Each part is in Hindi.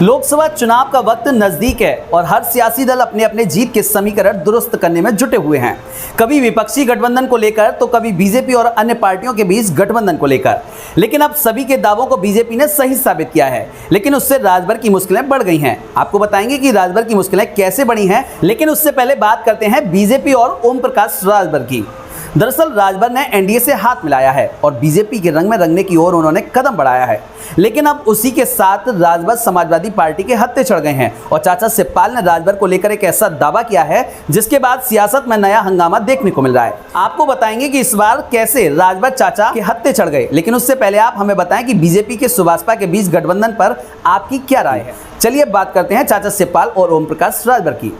लोकसभा चुनाव का वक्त नजदीक है और हर सियासी दल अपने अपने जीत के समीकरण दुरुस्त करने में जुटे हुए हैं। कभी विपक्षी गठबंधन को लेकर तो कभी बीजेपी और अन्य पार्टियों के बीच गठबंधन को लेकर। लेकिन अब सभी के दावों को बीजेपी ने सही साबित किया है, लेकिन उससे राजभर की मुश्किलें बढ़ गई हैं। आपको बताएंगे कि राजभर की मुश्किलें कैसे बढ़ी हैं, लेकिन उससे पहले बात करते हैं बीजेपी और ओम प्रकाश राजभर की। दरअसल राजभर ने एनडीए से हाथ मिलाया है और बीजेपी के रंग में रंगने की ओर उन्होंने कदम बढ़ाया है। लेकिन अब उसी के साथ राजभर समाजवादी पार्टी के हत्थे चढ़ गए हैं और चाचा शिवपाल ने राजभर को लेकर एक ऐसा दावा किया है जिसके बाद सियासत में नया हंगामा देखने को मिल रहा है। आपको बताएंगे कि इस बार कैसे राजभर चाचा के हत्थे चढ़ गए, लेकिन उससे पहले आप हमें बताएं कि बीजेपी के सुभाषपा के बीच गठबंधन पर आपकी क्या राय है। चलिए बात करते हैं चाचा शिवपाल और ओम प्रकाश राजभर की।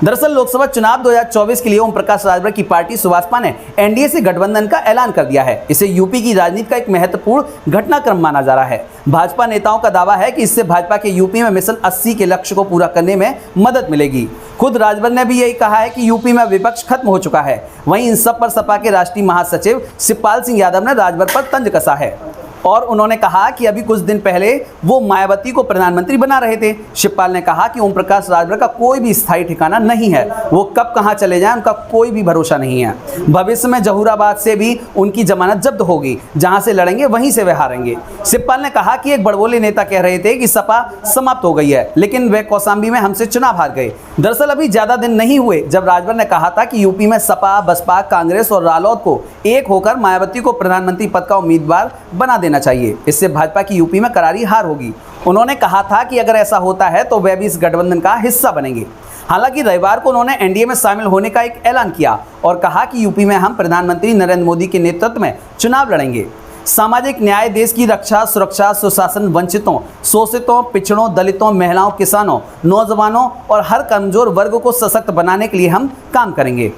दरअसल लोकसभा चुनाव 2024 के लिए ओम प्रकाश राजभर की पार्टी सुभाषपा ने एनडीए से गठबंधन का ऐलान कर दिया है। इसे यूपी की राजनीति का एक महत्वपूर्ण घटनाक्रम माना जा रहा है। भाजपा नेताओं का दावा है कि इससे भाजपा के यूपी में मिशन 80 के लक्ष्य को पूरा करने में मदद मिलेगी। खुद राजभर ने भी यही कहा है कि यूपी में विपक्ष खत्म हो चुका है। वहीं इन सब पर सपा के राष्ट्रीय महासचिव शिवपाल सिंह यादव ने राजभर पर तंज कसा है और उन्होंने कहा कि अभी कुछ दिन पहले वो मायावती को प्रधानमंत्री बना रहे थे। शिवपाल ने कहा कि ओम प्रकाश राजभर का कोई भी स्थायी ठिकाना नहीं है, वो कब कहां चले जाएं उनका कोई भी भरोसा नहीं है। भविष्य में जहूराबाद से भी उनकी जमानत जब्त होगी, जहां से लड़ेंगे वहीं से वे हारेंगे। शिवपाल ने कहा कि एक बड़बोले नेता कह रहे थे कि सपा समाप्त हो गई है, लेकिन वे कौशाम्बी में हमसे चुनाव हार गए। दरअसल अभी ज्यादा दिन नहीं हुए जब राजभर ने कहा था कि यूपी में सपा, बसपा, कांग्रेस और रालोद को एक होकर मायावती को प्रधानमंत्री पद का उम्मीदवार बना देना चाहिए, इससे भाजपा की यूपी में करारी हार होगी। उन्होंने कहा था कि अगर ऐसा होता है तो वे भी इस गठबंधन का हिस्सा बनेंगे। हालांकि रविवार को उन्होंने एनडीए में शामिल होने का एक ऐलान किया और कहा कि यूपी में हम प्रधानमंत्री नरेंद्र मोदी के नेतृत्व में चुनाव लड़ेंगे। सामाजिक न्याय, देश की रक्षा, सुरक्षा, सुशासन, वंचितों, शोषितों, पिछड़ों, दलितों, महिलाओं, किसानों, नौजवानों और हर कमजोर वर्ग को सशक्त बनाने के लिए हम काम करेंगे।